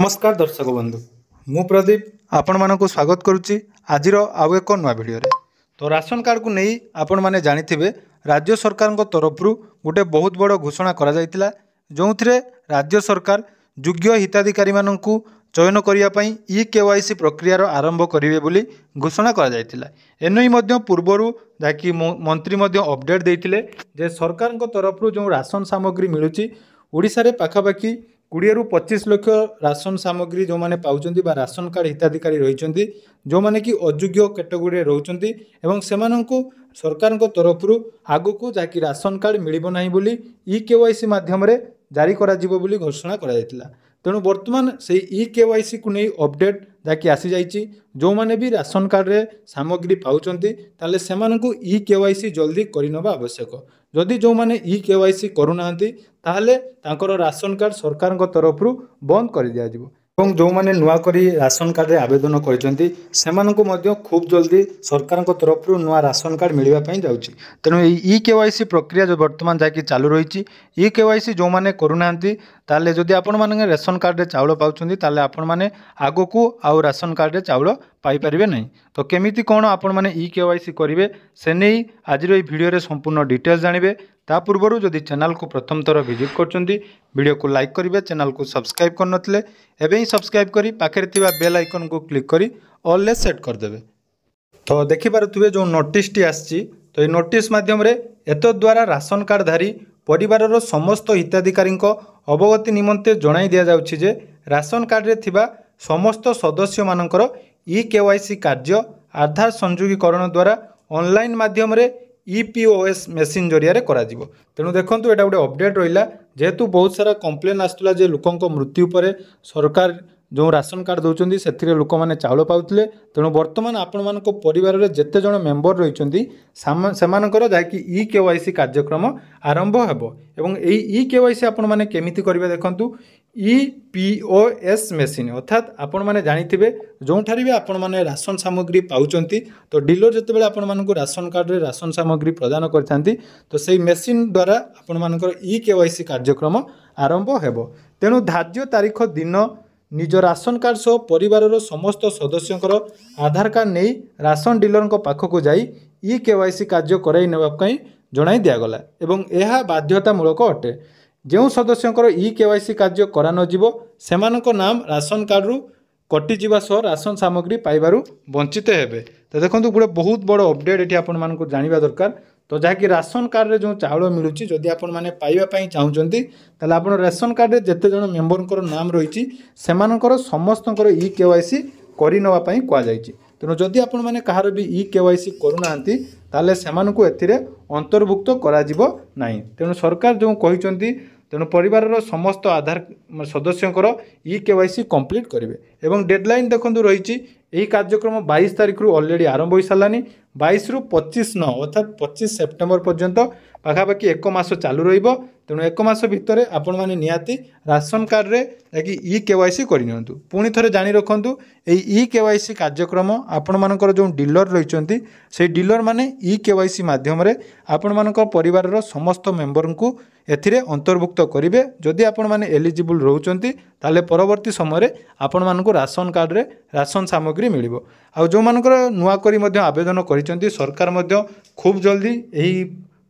नमस्कार दर्शक बंधु मु प्रदीप आपण मानक स्वागत करुच्ची आज आउ एक नुआ भिडियो तो राशन कार्ड को नहीं आपण मैंने जानिथिबे राज्य सरकार तरफ गोटे बहुत बड़ घोषणा करा जायतिला जो थे राज्य सरकार योग्य हिताधिकारी माननकु चयन करने ई केवाईसी प्रक्रियार आरंभ करेंगे बोली घोषणा करा जायतिला एनई मध्य पूर्वर जहाँकि मंत्री अपडेट देते जे सरकार तरफ जो राशन सामग्री मिलूँ ओडिशा रे पाखापाखि 20 ରୁ 25 लाख राशन सामग्री जो मैंने पाँच राशन कार्ड हिताधिकारी रही जो मैंने कि अयोग्य कैटेगोरी रोचंती एवं सेमानंकु सरकार तरफ आगु जहाँकि राशन कार्ड मिलिबो नाही बोली ई केवाईसी माध्यम रे जारी करा जिवो बोली घोषणा करा जायतिला तेणु बर्तमान से ई केवाईसी को नहीं अपडेट जहाँकि आसी जाइए जो मैंने भी राशन कार्ड रे सामग्री पाउचंती ताले सेमानंकु ई केवाईसी जल्दी करिनबा आवश्यक जदि जो मैंने ई केवाईसी करूना ताहले तांकर राशन कार्ड सरकार तरफ बंद कर दिया जिवो एवं जो मैंने नुआ करी राशन कार्ड रे आवेदन करिसेंती सेमानंकु मध्य खूब जल्दी सरकार तरफ नुआ राशन कार्ड मिलवा पई जाउची तेणु ई केवाईसी प्रक्रिया जो वर्तमान जाकि चालू रही ई केवाईसी जो मैंने करूना ताले जदि आपण माने राशन कार्ड रे चाउल पाउछंती ताले आपण माने आगो को आउ राशन कार्ड रे चाउल पाई परिबे नहीं तो केमिति कोन आपण माने ई केवाईसी करिवे से नहीं आज रो ई वीडियो रे संपूर्ण डिटेल्स जानिबे ता पूर्व जदि चैनल को प्रथम थर विजिट करछंती वीडियो को लाइक करिवे चैनल को सब्सक्राइब करनथिले एबे ही सब्सक्राइब करी पाखरे थिबा बेल आइकन को क्लिक करी ऑल ले सेट कर देबे तो देखि पारुथुबे जो नोटिस टी आछि तो ये नोटिस माध्यम रे एतो द्वारा राशन कार्ड धारी परिवार समस्त हिताधिकारी अवगति निमंते जणाई दिया जाउछि जे राशन कार्ड रे थिबा समस्त सदस्य मानकर ई केवाईसी कार्य आधार संयोगीकरण द्वारा ऑनलाइन माध्यम रे ईपीओएस मेसीन जरिया रे करा जिवो तेणु देखंतु एटा गोटे अपडेट रहिला जेहेतु बहुत सारा कंप्लेन आस्तला जे लोकंक मृत्यु पर सरकार जो राशन कार्ड दौरान से लोक मैंने चाउल पाते तेणु बर्तमान आपण मान परिवार में जिते जन मेम्बर रही जहाँकि ई केवाईसी कार्यक्रम आरंभ हो ई केवाईसी आपण मैंने केमिति करेंगे देखंतु ईपीओएस मेसीन अर्थात आपण मैंने जानिथिबे जोठारे भी आपण मैंने राशन सामग्री पाउचंती तो डीलर जितेबाला आपण मानक राशन कार्ड रे राशन सामग्री प्रदान करथांती तो सेही मेसीन द्वारा आपण मानकर ई केवाईसी कार्यक्रम आरंभ हो तेणु धार्य तारीख दिन निज राशन कार्ड सह परिवार समस्त सदस्यंकर आधार कार्ड नहीं राशन डीलर पाखक जाई ई केवाईसी कार्य कराई नेबाई जणाई दिगला एवं यह बाध्यतामूलक अटे जो सदस्यंकर ई केवाईसी कार्य करा नजिवो सेमानक नाम राशन कार्ड रु कटिजा सह राशन सामग्री पाइबारु वंचित हेबे तो देखो गोटे बहुत बड़ अपडेट ये आपण जानिबा दरकार तो जहाँकि राशन कार्ड रे जो चाउल मिलूँ जदि आपण मैंने पाइबापी चाहूँगी ताले आपण राशन कार्ड रे जेते जन मेम्बर नाम रही सेमानकर समस्तंकर ई केवाईसी करनेवाई कहुई तेणु जदि आपण मैंने कहार भी ई केवाईसी करूना ताले सेमानकु एथिरे अंतर्भुक्त करा जिवो नाही तेणु सरकार जो कहिसंती तेणु परिवार समस्त आधार सदस्यंकर ई केवाईसी कंप्लीट करेंगे एवं डेडलाइन देखो रही यही कार्यक्रम 22 तारीख रु ऑलरेडी आरंभ हो सारानी 22 रु 25/9 अर्थात 25 सेप्टेम्बर पर्यंत पाखापाखि एक मास चालू रहिबो तेणु एक मास भितर आपण माने निहाती राशन कार्ड रे कि ई केवाईसी करनियंतु पुणी थरे जानि रखंतु ई केवाईसी कार्यक्रम आपण मानकर जो डीलर रहिचंती से डीलर माने ई केवाईसी माध्यम रे आपण मानकर परिवार समस्त मेम्बर को एथिरे अंतर्भुक्त करेंगे जदि आपण माने एलिजिबल रहउचंती ताले परवर्ती समय आपण मानकु राशन कार्ड रे राशन सामग्री मिलिबो आ जो मानकर नुआ करी मध्य आवेदन करिसंती सरकार मध्य खूब जल्दी एही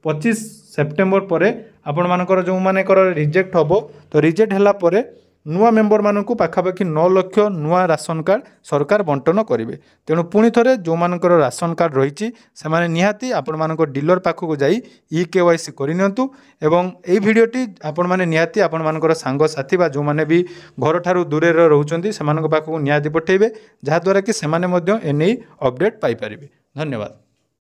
25 सेप्टेम्बर पर आपण मानकर जो मानकर रिजेक्ट हबो तो रिजेक्ट हला परे नुआ मेम्बर मानकु पाखापाखि 9 लाख नुआ राशन कार्ड सरकार बंटन करेंगे तेणु पुणी थे जो मानकर राशन कार्ड रही से निहाती आपण मानक डीलर पाखक जाई ई केवाईसी करनियंतु एवं एई भिडियोटी आपण माने निहाती आपण मानकर सांग साथी बा जो माने भी घर ठारू दूरे रहउचंती सेमानक पाखक निहाती पठेइबे जहा द्वारा कि सेमाने मध्य एनै अपडेट पाई परिबे। धन्यवाद।